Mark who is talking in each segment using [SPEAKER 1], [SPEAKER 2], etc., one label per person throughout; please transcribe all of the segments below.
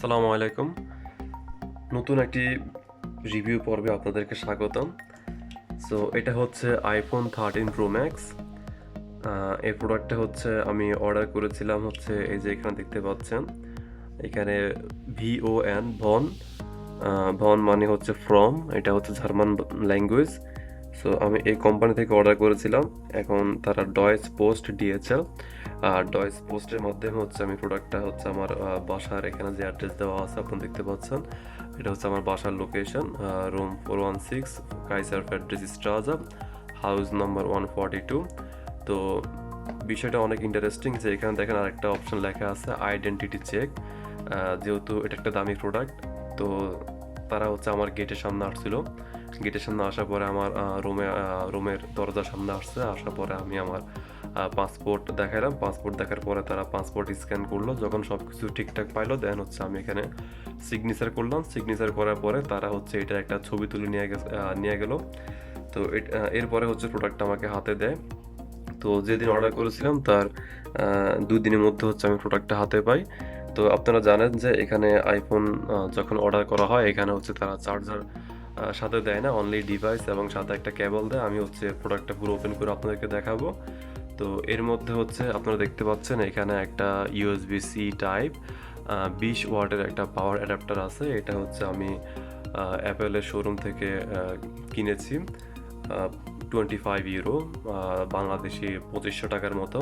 [SPEAKER 1] আসসালামু আলাইকুম। নতুন একটি রিভিউ পর্বে আপনাদেরকে স্বাগতম। সো এটা হচ্ছে iPhone 13 Pro Max। এই প্রোডাক্টটা হচ্ছে আমি অর্ডার করেছিলাম হচ্ছে এই যে এখানে দেখতে পাচ্ছেন, এখানে VON ভন ভন মানে হচ্ছে ফ্রম, এটা হচ্ছে জার্মান ল্যাঙ্গুয়েজ। সো আমি এই কোম্পানি থেকে অর্ডার করেছিলাম। এখন তারা ডয়েচ পোস্ট দিয়েছে, আর ডয়েচ পোস্টের মাধ্যমে হচ্ছে আমি প্রোডাক্টটা হচ্ছে আমার বাসার এখানে যে অ্যাড্রেস দেওয়া আছে আপনি দেখতে পাচ্ছেন, এটা হচ্ছে আমার বাসার location, room 416 Kaiser Friedrich Strasse, house number 142। তো বিষয়টা অনেক ইন্টারেস্টিং যে এখানে দেখেন আরেকটা অপশন লেখা আছে আইডেন্টিটি চেক। যেহেতু এটা একটা দামি প্রোডাক্ট, তো তারা হচ্ছে আমার গেটের সামনে আসছিল। গেটের সামনে আসার পরে আমার রুমের দরজার সামনে আসার পরে আমি আমার পাসপোর্ট দেখালাম। পাসপোর্ট দেখার পরে তারা পাসপোর্ট স্ক্যান করলো। যখন সব কিছু ঠিকঠাক পাইলো দেন হচ্ছে আমি এখানে সিগনেচার করলাম। সিগনেচার করার পরে তারা হচ্ছে এটা একটা ছবি তুলে নিয়ে গেল। তো এরপরে হচ্ছে প্রোডাক্টটা আমাকে হাতে দেয়। তো যেদিন অর্ডার করেছিলাম তার 2 দিনের মধ্যে হচ্ছে আমি প্রোডাক্টটা হাতে পাই। তো আপনারা জানেন যে এখানে আইফোন যখন অর্ডার করা হয় এখানে হচ্ছে তারা চার্জার সাথে দেয় না, অনলি ডিভাইস এবং সাথে একটা কেবল দেয়। আমি হচ্ছে প্রোডাক্টটা পুরো ওপেন করে আপনাদেরকে দেখাবো। তো এর মধ্যে হচ্ছে আপনারা দেখতে পাচ্ছেন এখানে একটা USB-C টাইপ 20 ওয়াটের একটা পাওয়ার অ্যাডাপ্টার আছে। এটা হচ্ছে আমি অ্যাপেলের শোরুম থেকে কিনেছি 25 ইউরো, বাংলাদেশি 2500 টাকার মতো।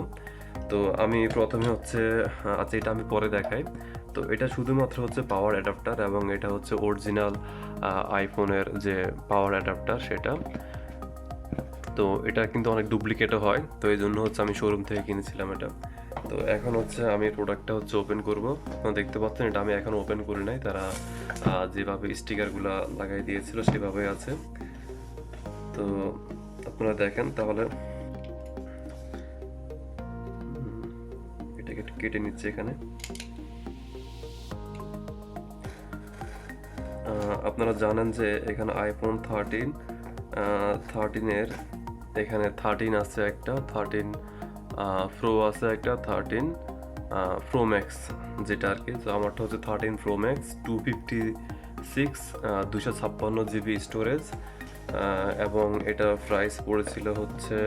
[SPEAKER 1] তো আমি প্রথমে হচ্ছে আচ্ছা এটা আমি পরে দেখাই। তো এটা শুধুমাত্র হচ্ছে পাওয়ার অ্যাডাপ্টার এবং এটা হচ্ছে অরিজিনাল আইফোনের যে পাওয়ার অ্যাডাপ্টার সেটা। তো এটা কিন্তু অনেক ডুপ্লিকেটও হয়, তো এই জন্য হচ্ছে আমি শোরুম থেকে কিনেছিলাম এটা। তো এখন হচ্ছে আমি প্রোডাক্টটা হচ্ছে ওপেন করব। আপনারা দেখতে পাচ্ছেন এটা আমি এখন ওপেন করি নাই, তারা যেভাবে স্টিকারগুলো লাগাই দিয়েছিল সেভাবেই আছে। তো আপনারা দেখেন তাহলে এটাকে কেটে নিচ্ছে এখানে। আপনারা জানেন যে এখানে iPhone 13 এখানে 13 আছে একটা, 13 প্রো আছে একটা, 13 প্রো ম্যাক্স যেটা আর কি। তো আমারটা হচ্ছে 13 প্রো ম্যাক্স 256 256 GB স্টোরেজ, এবং এটা প্রাইস পড়েছিল হচ্ছে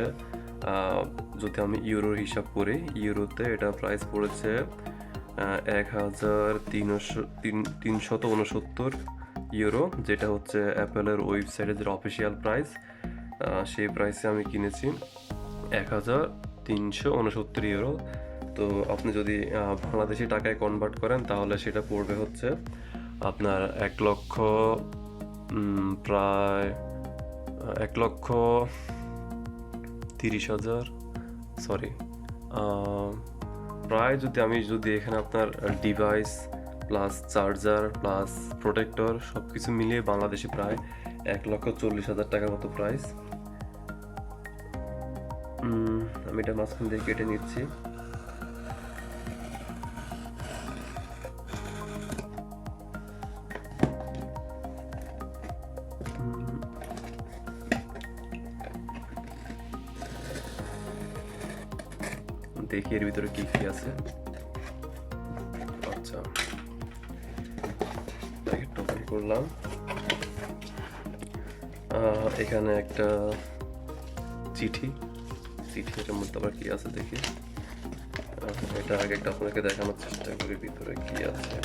[SPEAKER 1] যদি আমি ইউরোর হিসাব করি, ইউরোতে এটা প্রাইস পড়েছে 1369 ইউরো, যেটা হচ্ছে অ্যাপেলের ওয়েবসাইটের যে অফিসিয়াল প্রাইস। সেই প্রাইসে আমি কিনেছি 1369 ইউরো। তো আপনি যদি বাংলাদেশি টাকায় কনভার্ট করেন তাহলে সেটা পড়বে হচ্ছে আপনার 1,30,000, সরি, প্রায় যদি এখানে আপনার device plus charger plus protector সব কিছু মিলিয়ে বাংলাদেশি প্রায় 1,40,000 টাকার মতো প্রাইস। আমি এটা মাঝখান দিয়ে কেটে নিচ্ছি। দেখি এর ভিতরে কি কি আছে। আচ্ছা, প্যাকেটটা ওপেন করলাম। এখানে একটা চিঠি, এটার মধ্যে আবার কি আছে দেখি। এটা আগে একটা আপনাকে দেখানোর চেষ্টা করি ভিতরে কি আছে।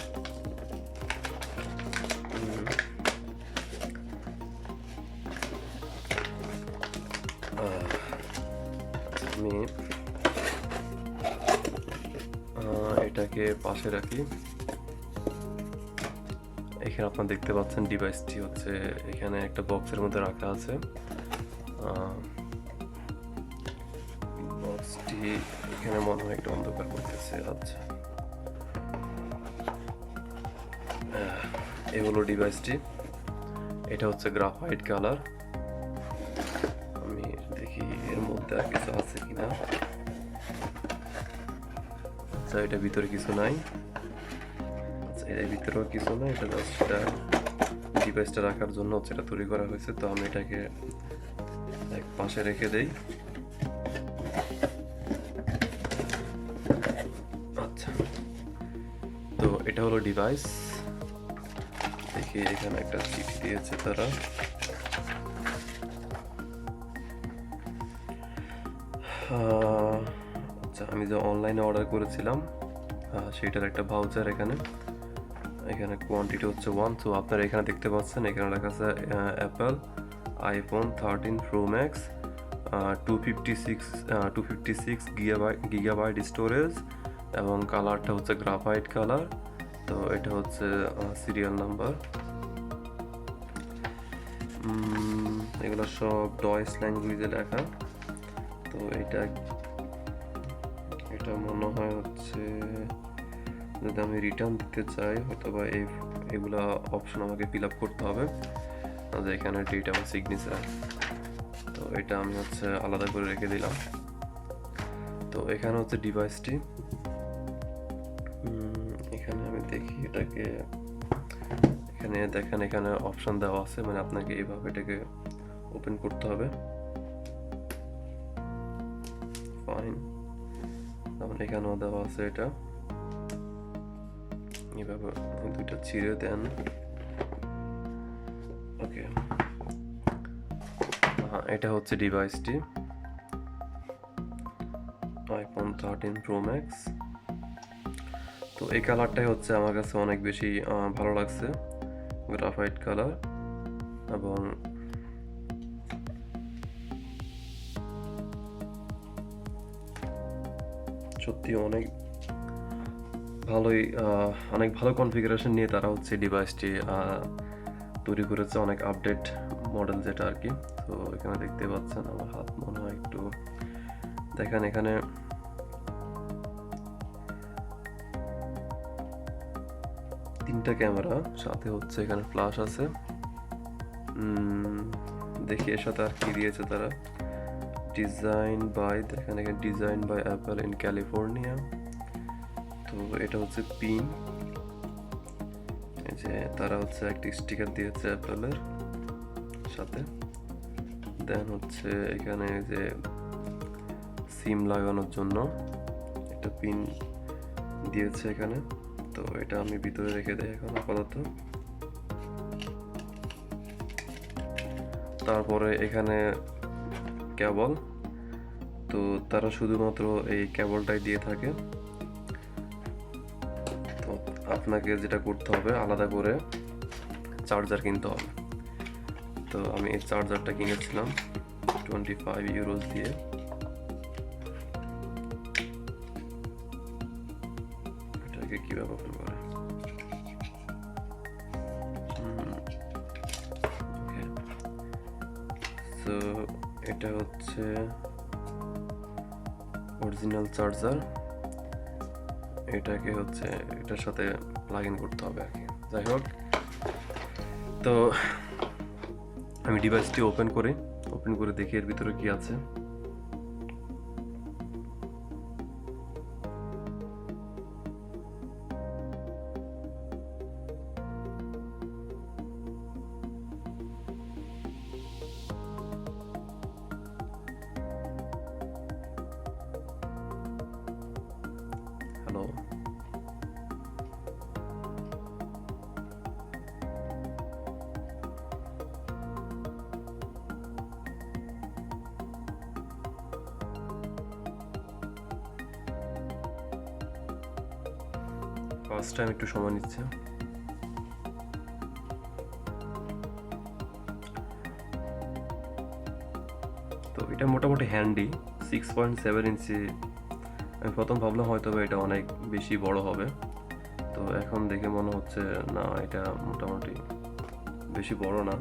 [SPEAKER 1] আমি এটাকে পাশে রাখি। এখানে আপনারা দেখতে পাচ্ছেন ডিভাইসটি হচ্ছে এখানে একটা বক্সের মধ্যে রাখা আছে। বক্সটি এখানে মনে হয় একটু অন্ধকার করতেছে। আচ্ছা, এই হলো ডিভাইসটি। এটা হচ্ছে গ্রাফাইট কালার। আমি দেখি এর মধ্যে আর কিছু আছে কিনা। আচ্ছা, এটা ভিতরে কিছু নাই। আচ্ছা, এর ভিতরেও কিছু নাই, এটা জাস্ট ডিভাইসটা রাখার জন্য হচ্ছে এটা তৈরি করা হয়েছে। তো আমি এটাকে এক পাশে রেখে দেই। আচ্ছা, তো এটা হলো ডিভাইস। দেখি এখানে একটা চিঠি দিয়েছে তারা। আচ্ছা, আমি যে অনলাইনে অর্ডার করেছিলাম সেটার একটা ভাউচার এখানে কোয়ান্টিটি হচ্ছে 1। তো আপনারা এখানে দেখতে পাচ্ছেন, এখানে লেখা আছে Apple iPhone 13 pro max 256 gigabyte storage এবং কালারটা হচ্ছে গ্রাফাইট কালার। তো এটা হচ্ছে সিরিয়াল নাম্বার। এগুলো সব ডয়েস ল্যাঙ্গুয়েজে লেখা। তো এটা মনে হয় হচ্ছে, যদি আমি রিটার্ন দিতে চাই হয়তো বা এগুলা অপশন আমাকে ফিল আপ করতে হবে। এখানে ডেট এবং সিগনেচার, তো এটা আমি হচ্ছে আলাদা করে রেখে দিলাম। তো এখানে হচ্ছে ডিভাইসটি, এখানে আমি দেখি এটাকে, এখানে দেখেন এখানে অপশন দেওয়া আছে, মানে আপনাকে এইভাবে এটাকে ওপেন করতে হবে। ফাইন, তাহলে এখানেও দেওয়া আছে এটা এইভাবে দুইটা ছিঁড়ে দেন। ওকে, এটা হচ্ছে ডিভাইসটি আইফোন 13 প্রো ম্যাক্স। তো এই কালারটাই হচ্ছে আমার কাছে অনেক বেশি ভালো লাগছে, গ্রাফাইট কালার। এবং সত্যি অনেক ভালো কনফিগারেশন নিয়ে তারা হচ্ছে ডিভাইসটি তৈরি করেছে, অনেক আপডেট মডেল যেটা আর কি। তো এখানে দেখতে পাচ্ছেন আমার হাত মনে হয় একটু দেখেন, এখানে তিনটা ক্যামেরা, সাথে হচ্ছে এখানে ফ্ল্যাশ আছে। দেখি এর সাথে আর কি দিয়েছে তারা। ডিজাইন বাই, দেখেন এখানে design by Apple in California. তো এটা হচ্ছে পিন, এই যে তারা হচ্ছে একটা স্টিকার দিয়েছে অ্যাপলের সাথে। দেন হচ্ছে এখানে যে সিম লাগানোর জন্য একটা পিন দিয়েছে এখানে। তো এটা আমি ভিতরে রেখে দেই এখন আপাতত। তারপরে এখানে কেবল, তো তারা শুধুমাত্র এই কেবলটাই দিয়ে থাকে। তো আপনাকে যেটা করতে হবে, আলাদা করে চার্জার কিনতে হবে। তো আমি এই চার্জারটা কিনেছিলাম 25 ইউরোস দিয়ে। এটাকে কিভাবে ওপেন করে, তো এটা হচ্ছে অরিজিনাল চার্জার। এটাকে হচ্ছে এটার সাথে প্লাগ ইন করতে হবে আর কি। যাই হোক, তো আমি ডিভাইসটি ওপেন করে দেখি এর ভিতরে কি আছে। হ্যালো, ফার্স্ট টাইম একটু সময় নিচ্ছে। তো এটা মোটামুটি হ্যান্ডি, 6.7 ইঞ্চি। আমি প্রথম ভাবলাম হয়তো এটা অনেক বেশি বড় হবে, তো এখন দেখে মনে হচ্ছে না, এটা মোটামুটি বেশি বড় না।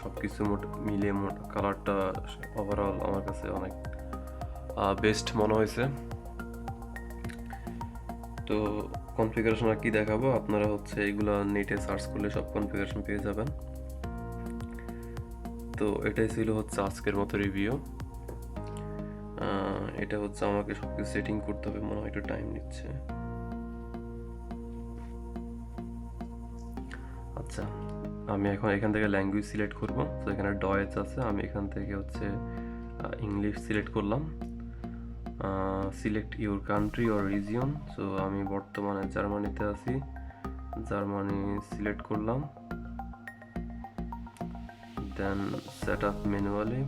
[SPEAKER 1] সব কিছু মিলিয়ে কালারটা ওভারঅল আমার কাছে অনেক বেস্ট মনে হয়েছে। তো কনফিগারেশন আর কি দেখাবো, আপনারা হচ্ছে এইগুলো নেটে সার্চ করলে সব কনফিগারেশন পেয়ে যাবেন। তো এটাই ছিল হচ্ছে আজকের মতো রিভিউ। এটা হচ্ছে আমাকে সবকিছু সেটিং করতে হবে, মনে হয় একটু টাইম নিচ্ছে। আচ্ছা, আমি এখন এখান থেকে ল্যাঙ্গুয়েজ সিলেক্ট করব। তো এখানে ডয়েচ আছে, আমি এখান থেকে হচ্ছে ইংলিশ সিলেক্ট করলাম। Select your country or region. So আমি বর্তমানে জার্মানিতে আছি, জার্মানি সিলেক্ট করলাম। দেন সেট আপ ম্যানুয়ালি,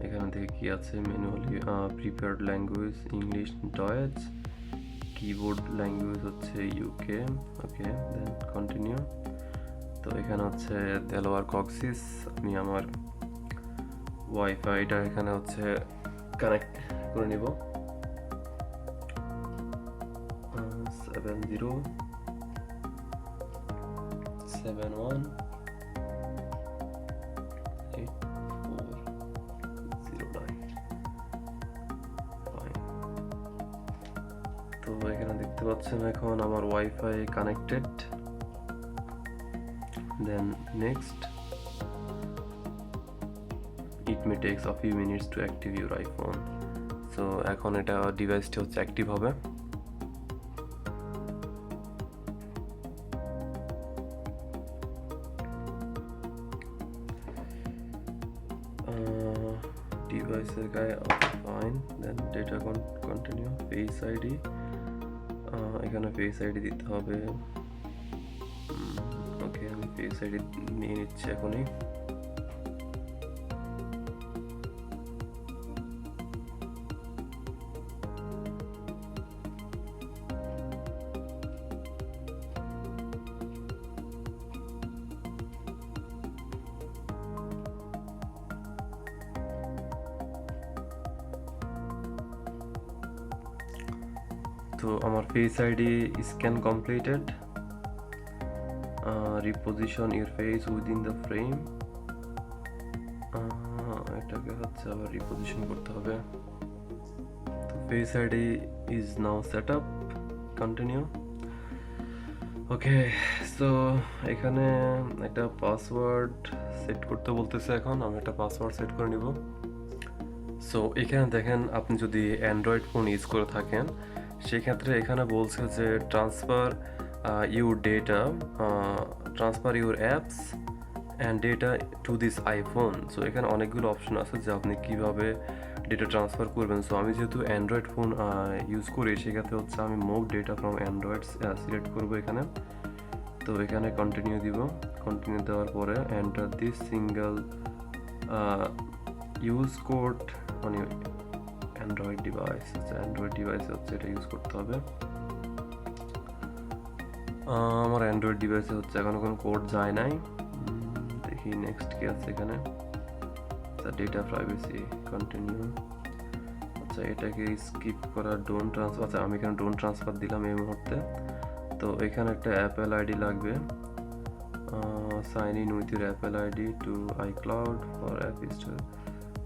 [SPEAKER 1] এখানে থেকে কি আছে manually, prepared language English Deutsch, keyboard language হচ্ছে ইউকে, ওকে দেন কন্টিনিউ। তো এখানে হচ্ছে দেলোয়ার কক্সিস, আমি আমার ওয়াইফাইটা এখানে হচ্ছে কানেক্ট করে নিব। 70718409। তো এখানে দেখতে পাচ্ছেন এখন আমার wifi connected. Then next, it may takes a few minutes to active your iPhone. So এখন এটা ডিভাইসটি হচ্ছে অ্যাক্টিভ হবে। ডিভাইসের গায়ে fine, then data continue, face ID, এখানে ফেস আইডি দিতে হবে। ওকে আমি ফেস আইডি নিয়ে নিচ্ছি এখনই। তো আমার face ID scan completed. Reposition your face within the frame, এটাকে হচ্ছে আবার রিপোজিশন করতে হবে। তো face ID is now set up, continue. Okay so এখানে একটা পাসওয়ার্ড সেট করতে বলতেছে, এখন আমি একটা পাসওয়ার্ড সেট করে নিব। সো এখানে দেখেন, আপনি যদি অ্যান্ড্রয়েড ফোন ইউজ করে থাকেন সেক্ষেত্রে এখানে বলছে যে transfer your data, transfer your apps and data to this iPhone. So এখানে অনেকগুলো অপশন আছে যে আপনি কীভাবে ডেটা ট্রান্সফার করবেন। সো আমি যেহেতু অ্যান্ড্রয়েড ফোন ইউজ করি সেক্ষেত্রে হচ্ছে আমি move data from Android select করবো এখানে। তো এখানে কন্টিনিউ দিব, কন্টিনিউ দেওয়ার পরে enter this single use code on Android device. Android ডিভাইসে হচ্ছে এটা ইউজ করতে হবে। আমার অ্যান্ড্রয়েড ডিভাইসে হচ্ছে এখনো কোনো কোড যায় নাই। দেখি নেক্সট কি আছে এখানে। আচ্ছা ডেটা প্রাইভেসি, কন্টিনিউ। আচ্ছা এটাকে স্কিপ করা, ডোন্ট ট্রান্সফার। আচ্ছা আমি এখানে ডোন্ট ট্রান্সফার দিলাম এই মুহূর্তে। তো এখানে একটা অ্যাপেল আইডি লাগবে, sign in with your Apple ID to iCloud for app store.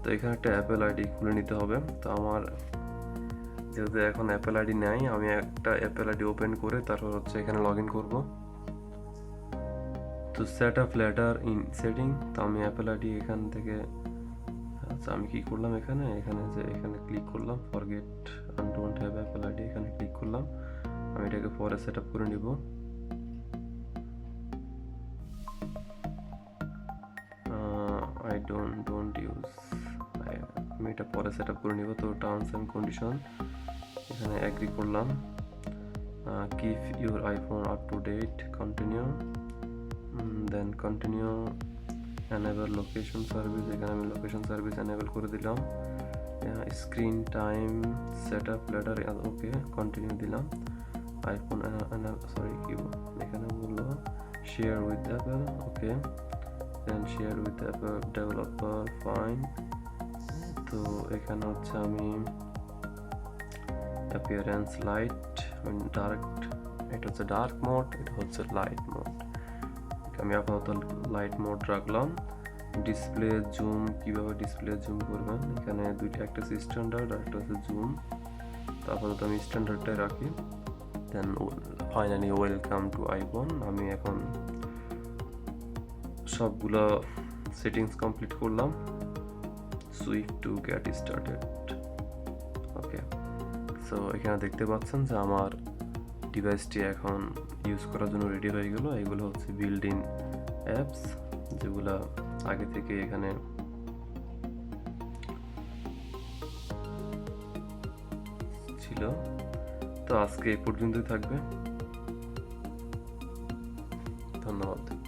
[SPEAKER 1] তো এখানে একটা অ্যাপেল আইডি খুলে নিতে হবে। তো আমার যেহেতু এখন অ্যাপেল আইডি নেই, আমি একটা অ্যাপেল আইডি ওপেন করে তারপর হচ্ছে এখানে লগ ইন করবো। তো set up letter in setting, তো আমি অ্যাপেল আইডি এখান থেকে, আচ্ছা আমি কি করলাম এখানে, যে এখানে ক্লিক করলাম forget and don't have Apple ID, এখানে ক্লিক করলাম। আমি এটাকে পরে সেট আপ করে নিব। আই ডোন্ট ইউজ, আমি এটা পরে সেট আপ করে নিব। তো টার্মস অ্যান্ড কন্ডিশন এখানে অ্যাগ্রি করলাম। Keep your iPhone up to date, continue. Then continue enable location service, এখানে আমি লোকেশন সার্ভিস এনেবল করে দিলাম। Screen time set up later, okay continue দিলাম। আইফোন সরি কি এখানে বললো share with Apple, okay then share with Apple developer, fine. তো এখানে হচ্ছে আমি অ্যাপিয়ারেন্স লাইট ডার্ক, এটা হচ্ছে ডার্ক মোড, এটা হচ্ছে লাইট মোড। আমি আপাতত লাইট মোড রাখলাম। ডিসপ্লে জুম, কিভাবে ডিসপ্লে জুম করবেন, এখানে দুইটা, একটা হচ্ছে স্ট্যান্ডার্ড আর একটা হচ্ছে জুম। তো আপাতত আমি স্ট্যান্ডার্ডটাই রাখি। Then finally welcome to iPhone. আমি এখন সবগুলো সেটিংস কমপ্লিট করলাম। Swipe to get started, okay. So এখানে দেখতে পাচ্ছেন যে আমার ডিভাইসটি এখন ইউজ করার জন্য রেডি হয়ে গেল। এগুলো হচ্ছে বিল্ড ইন অ্যাপস, যেগুলো আগে থেকে এখানে তো আজকে এই পর্যন্তই থাকবে। ধন্যবাদ।